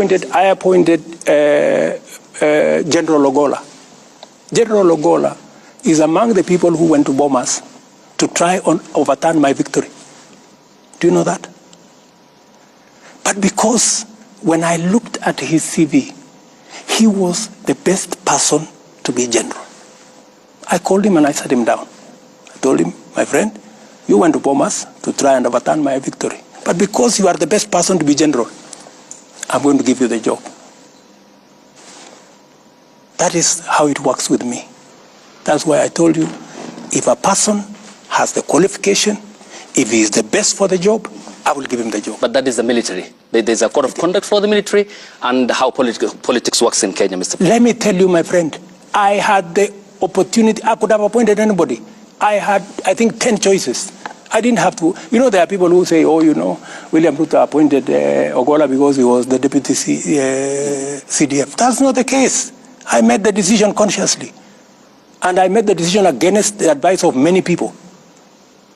I appointed General Ogola. General Ogola is among the people who went to Bomas to try and overturn my victory. Do you know that? But because when I looked at his CV, he was the best person to be general. I called him and I sat him down. I told him, my friend, you went to Bomas to try and overturn my victory. But because you are the best person to be general, I'm going to give you the job. That is how it works with me. That's why I told you, if a person has the qualification, if he is the best for the job, I will give him the job. But that is the military. There's a code of conduct for the military and how politics works in Kenya, Mr. Let me tell you, my friend, I had the opportunity. I could have appointed anybody. I had, I think, 10 choices. I didn't have to. You know, there are people who say, oh, you know, William Ruto appointed Ogola because he was the deputy CDF. That's not the case. I made the decision consciously. And I made the decision against the advice of many people.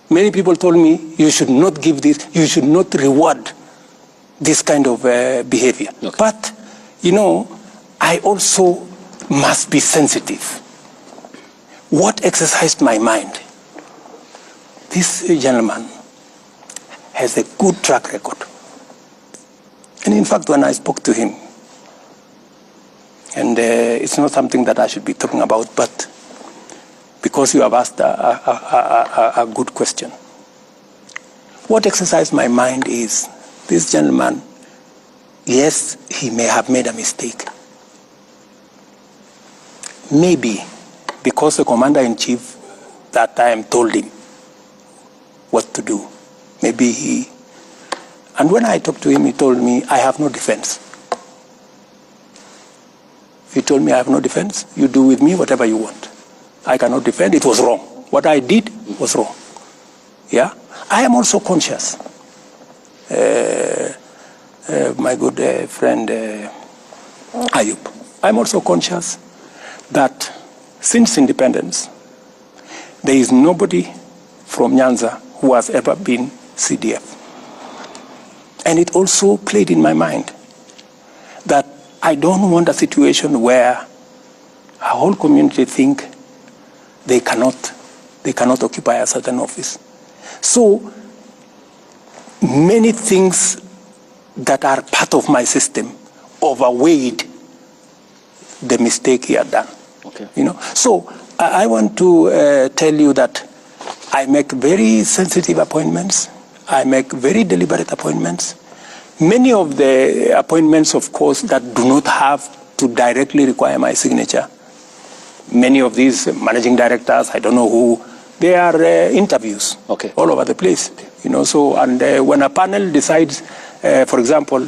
Many people told me, you should not give this, you should not reward this kind of behavior. Okay. But, you know, I also must be sensitive. What exercised my mind? This gentleman has a good track record. And in fact, when I spoke to him, and it's not something that I should be talking about, but because you have asked a good question. What exercised my mind is, this gentleman, yes, he may have made a mistake. Maybe because the commander-in-chief that time told him what to do. Maybe he... And when I talked to him, he told me, I have no defense. He told me, I have no defense. You do with me whatever you want. I cannot defend. It was wrong. What I did was wrong. Yeah? I am also conscious. My good friend Ayub, I'm also conscious that since independence, there is nobody from Nyanza who has ever been CDF. And it also played in my mind that I don't want a situation where a whole community think they cannot occupy a certain office. So many things that are part of my system overweighed the mistake he had done. Okay. You know, so I want to tell you that I make very sensitive appointments. I make very deliberate appointments. Many of the appointments, of course, that do not have to directly require my signature. Many of these managing directors, I don't know who, they are interviews all over the place. You know, so, and when a panel decides, for example,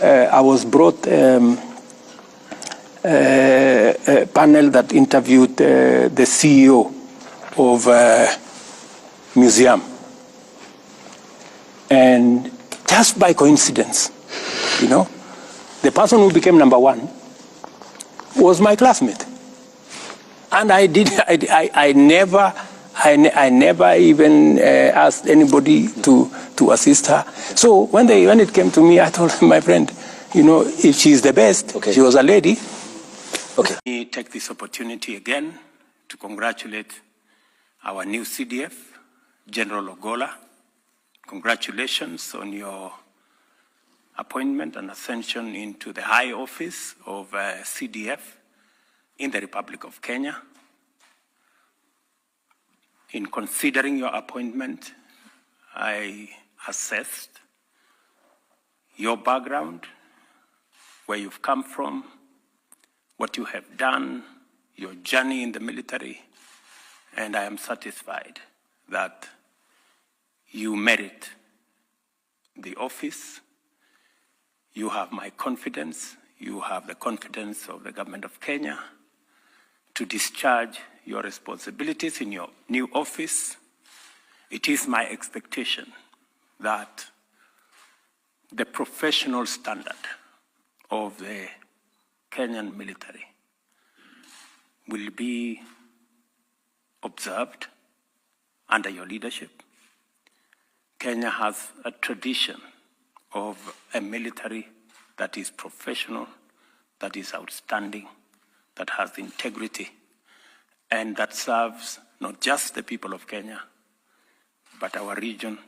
I was brought a panel that interviewed the CEO of museum. And just by coincidence, you know, the person who became number one was my classmate. And I never even asked anybody to assist her. So when it came to me, I told my friend, you know, if she's the best, she was a lady. Okay. Let me take this opportunity again to congratulate our new CDF, General Ogola. Congratulations on your appointment and ascension into the high office of CDF in the Republic of Kenya. In considering your appointment, I assessed your background, where you've come from, what you have done, your journey in the military, and I am satisfied that you merit the office. You have my confidence. You have the confidence of the government of Kenya to discharge your responsibilities in your new office. It is my expectation that the professional standard of the Kenyan military will be observed under your leadership. Kenya has a tradition of a military that is professional, that is outstanding, that has integrity, and that serves not just the people of Kenya, but our region